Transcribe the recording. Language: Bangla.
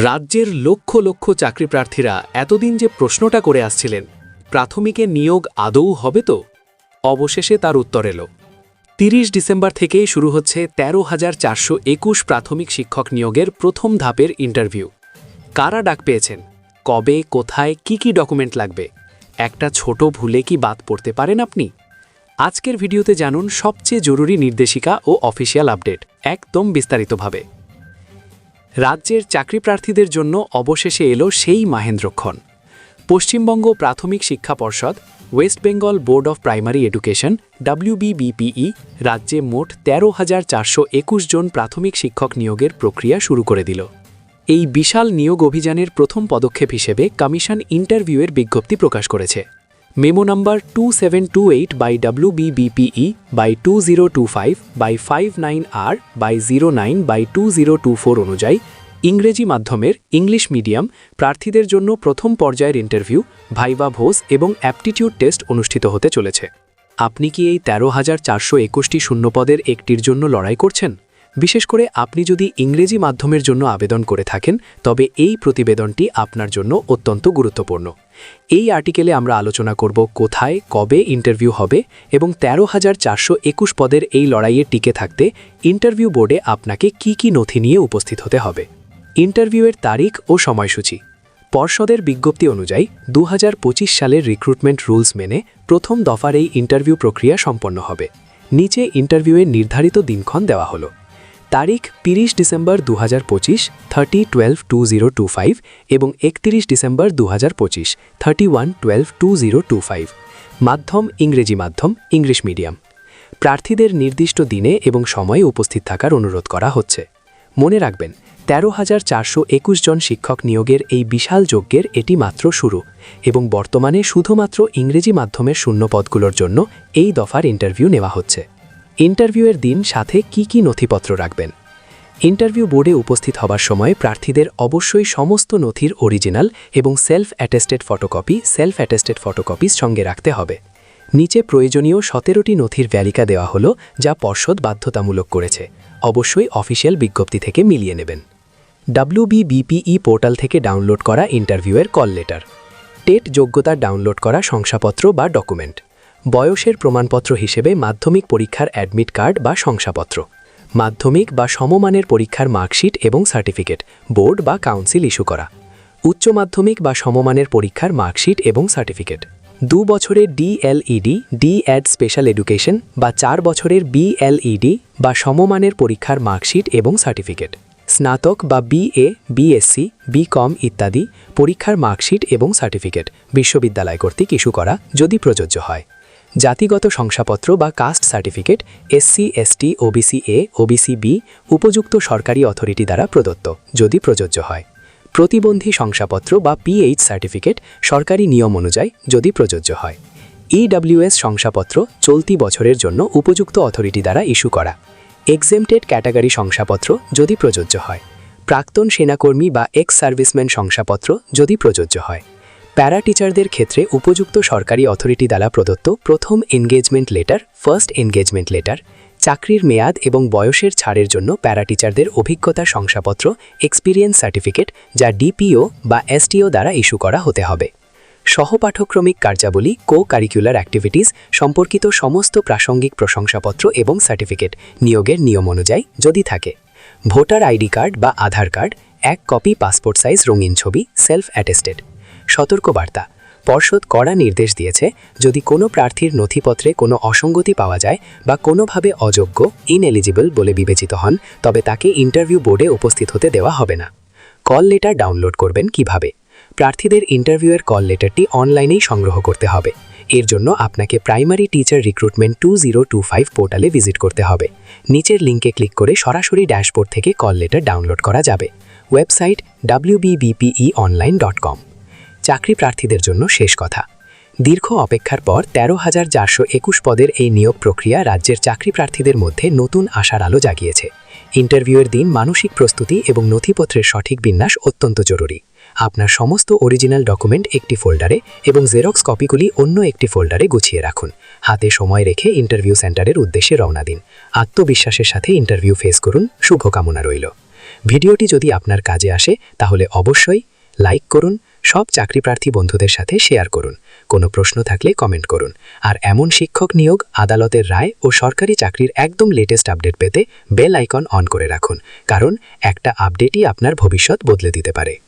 রাজ্যের লক্ষ লক্ষ চাকরিপ্রার্থীরা এতদিন যে প্রশ্নটা করে আসছিলেন, প্রাথমিকে নিয়োগ আদৌ হবে তো? অবশেষে তার উত্তর এলো। ৩০ ডিসেম্বর থেকেই শুরু হচ্ছে ১৩,৪২১ প্রাথমিক শিক্ষক নিয়োগের প্রথম ধাপের ইন্টারভিউ। কারা ডাক পেয়েছেন, কবে, কোথায়, কি ডকুমেন্ট লাগবে, একটা ছোট ভুলে কি বাদ পড়তে পারেন আপনি? আজকের ভিডিওতে জানুন সবচেয়ে জরুরি নির্দেশিকা ও অফিসিয়াল আপডেট একদম বিস্তারিতভাবে। রাজ্যের চাকরিপ্রার্থীদের জন্য অবশেষে এলো সেই মাহেন্দ্রক্ষণ। পশ্চিমবঙ্গ প্রাথমিক শিক্ষা পর্ষদ, West Bengal board of primary education WBBPE রাজ্যে মোট ১৩,৪২১ জন প্রাথমিক শিক্ষক নিয়োগের প্রক্রিয়া শুরু করে দিল। এই বিশাল নিয়োগ অভিযানের প্রথম পদক্ষেপ হিসেবে কমিশন ইন্টারভিউয়ের বিজ্ঞপ্তি প্রকাশ করেছে। মেমো নাম্বার 2728/WBBPE/2025/59R/09/2024 অনুযায়ী ইংরেজি মাধ্যমের ইংলিশ মিডিয়াম প্রার্থীদের জন্য প্রথম পর্যায়ের ইন্টারভিউ, ভাইভা ভোজ এবং অ্যাপটিটিউড টেস্ট অনুষ্ঠিত হতে চলেছে। আপনি কি এই ১৩,৪২১টি শূন্যপদের একটির জন্য লড়াই করছেন? বিশেষ করে আপনি যদি ইংরেজি মাধ্যমের জন্য আবেদন করে থাকেন, তবে এই প্রতিবেদনটি আপনার জন্য অত্যন্ত গুরুত্বপূর্ণ। এই আর্টিকেলে আমরা আলোচনা করব কোথায়, কবে ইন্টারভিউ হবে এবং ১৩,৪২১ পদের এই লড়াইয়ে টিকে থাকতে ইন্টারভিউ বোর্ডে আপনাকে কি নথি নিয়ে উপস্থিত হতে হবে। ইন্টারভিউয়ের তারিখ ও সময়সূচি। পর্ষদের বিজ্ঞপ্তি অনুযায়ী ২০২৫ সালের রিক্রুটমেন্ট রুলস মেনে প্রথম দফার এই ইন্টারভিউ প্রক্রিয়া সম্পন্ন হবে। নিচে ইন্টারভিউয়ের নির্ধারিত দিনক্ষণ দেওয়া হলো। তারিখ ৩০ ডিসেম্বর ২০২৫ 30/12/2025 এবং ৩১ ডিসেম্বর ২০২৫ 31/12/2025। মাধ্যম ইংরেজি মাধ্যম, ইংলিশ মিডিয়াম। প্রার্থীদের নির্দিষ্ট দিনে এবং সময়ে উপস্থিত থাকার অনুরোধ করা হচ্ছে। মনে রাখবেন, ১৩,৪২১ জন শিক্ষক নিয়োগের এই বিশাল যজ্ঞের এটি মাত্র শুরু এবং বর্তমানে শুধুমাত্র ইংরেজি মাধ্যমের শূন্যপদগুলোর জন্য এই দফার ইন্টারভিউ নেওয়া হচ্ছে। ইন্টারভিউয়ের দিন সাথে কি নথিপত্র রাখবেন? ইন্টারভিউ বোর্ডে উপস্থিত হবার সময় প্রার্থীদের অবশ্যই সমস্ত নথির অরিজিনাল এবং সেলফ অ্যাটেস্টেড ফটোকপিস সঙ্গে রাখতে হবে। নিচে প্রয়োজনীয় ১৭টি নথির ভ্যালিকা দেওয়া হলো, যা পর্ষদ বাধ্যতামূলক করেছে। অবশ্যই অফিসিয়াল বিজ্ঞপ্তি থেকে মিলিয়ে নেবেন। WBBPE পোর্টাল থেকে ডাউনলোড করা ইন্টারভিউয়ের কল লেটার, টেট যোগ্যতার ডাউনলোড করা শংসাপত্র বা ডকুমেন্ট, বয়সের প্রমাণপত্র হিসেবে মাধ্যমিক পরীক্ষার অ্যাডমিট কার্ড বা শংসাপত্র, মাধ্যমিক বা সমমানের পরীক্ষার মার্কশিট এবং সার্টিফিকেট বোর্ড বা কাউন্সিল ইস্যু করা, উচ্চ মাধ্যমিক বা সমমানের পরীক্ষার মার্কশিট এবং সার্টিফিকেট, ২ বছরের DLED DED স্পেশাল এডুকেশন বা ৪ বছরের BLED বা সমমানের পরীক্ষার মার্কশিট এবং সার্টিফিকেট, স্নাতক বা BA BSc BCom ইত্যাদি পরীক্ষার মার্কশিট এবং সার্টিফিকেট বিশ্ববিদ্যালয় কর্তৃক ইস্যু করা যদি প্রযোজ্য হয়, জাতিগত শংসাপত্র বা caste certificate SC ST OBC A OBC B উপযুক্ত সরকারি অথরিটি দ্বারা প্রদত্ত যদি প্রযোজ্য হয়, প্রতিবন্ধী শংসাপত্র বা PH সার্টিফিকেট সরকারি নিয়ম অনুযায়ী যদি প্রযোজ্য হয়, EWS শংসাপত্র চলতি বছরের জন্য উপযুক্ত অথরিটি দ্বারা ইস্যু করা, এক্সেমটেড ক্যাটাগরি শংসাপত্র যদি প্রযোজ্য হয়, প্রাক্তন সেনাকর্মী বা এক্স সার্ভিসম্যান শংসাপত্র যদি প্রযোজ্য হয়, প্যারা টিচারদের ক্ষেত্রে উপযুক্ত সরকারি অথরিটি দ্বারা প্রদত্ত প্রথম engagement letter first engagement letter, চাকরির মেয়াদ এবং বয়সের ছাড়ের জন্য প্যারা টিচারদের অভিজ্ঞতা শংসাপত্র এক্সপিরিয়েন্স সার্টিফিকেট যা DPO বা STO দ্বারা ইস্যু করা হতে হবে, সহপাঠক্রমিক কার্যাবলী কারিকুলার অ্যাক্টিভিটিস সম্পর্কিত সমস্ত প্রাসঙ্গিক প্রশংসাপত্র এবং সার্টিফিকেট নিয়োগের নিয়ম অনুযায়ী যদি থাকে, ভোটার আইডি কার্ড বা আধার কার্ড, 1 কপি পাসপোর্ট সাইজ রঙিন ছবি সেলফ অ্যাটেস্টেড। সতর্কবার্তা, পর্ষদ কড়া নির্দেশ দিয়েছে, যদি কোনো প্রার্থীর নথিপত্রে কোনো অসঙ্গতি পাওয়া যায় বা কোনোভাবে অযোগ্য ইনএলিজিবল বলে বিবেচিত হন, তবে তাকে ইন্টারভিউ বোর্ডে উপস্থিত হতে দেওয়া হবে না। কল লেটার ডাউনলোড করবেন কিভাবে? প্রার্থীদের ইন্টারভিউয়ের কল লেটারটি অনলাইনেই সংগ্রহ করতে হবে। এর জন্য আপনাকে প্রাইমারি টিচার রিক্রুটমেন্ট 2025 পোর্টালে ভিজিট করতে হবে। নিচের লিঙ্কে ক্লিক করে সরাসরি ড্যাশবোর্ড থেকে কল লেটার ডাউনলোড করা যাবে। Website wbbpeonline.com। চাকরি প্রার্থীদের জন্য শেষ কথা। দীর্ঘ অপেক্ষার পর ১৩,৪২১ পদের এই নিয়োগ প্রক্রিয়া রাজ্যের চাকরি প্রার্থীদের মধ্যে নতুন আশার আলো জাগিয়েছে। ইন্টারভিউয়ের দিন মানসিক প্রস্তুতি এবং নথিপত্রের সঠিক বিন্যাস অত্যন্ত জরুরি। আপনার সমস্ত অরিজিনাল ডকুমেন্ট একটি ফোল্ডারে এবং জেরক্স কপিগুলি অন্য একটি ফোল্ডারে গুছিয়ে রাখুন। হাতে সময় রেখে ইন্টারভিউ সেন্টারের উদ্দেশ্যে রওনা দিন। আত্মবিশ্বাসের সাথে ইন্টারভিউ ফেস করুন। শুভকামনা রইল। ভিডিওটি যদি আপনার কাজে আসে তাহলে অবশ্যই লাইক করুন, সব চাকরিপ্রার্থী বন্ধুদের সাথে শেয়ার করুন, কোনো প্রশ্ন থাকলে কমেন্ট করুন। আর এমন শিক্ষক নিয়োগ, আদালতের রায় ও সরকারি চাকরির একদম লেটেস্ট আপডেট পেতে বেল আইকন অন করে রাখুন, কারণ একটা আপডেটই আপনার ভবিষ্যৎ বদলে দিতে পারে।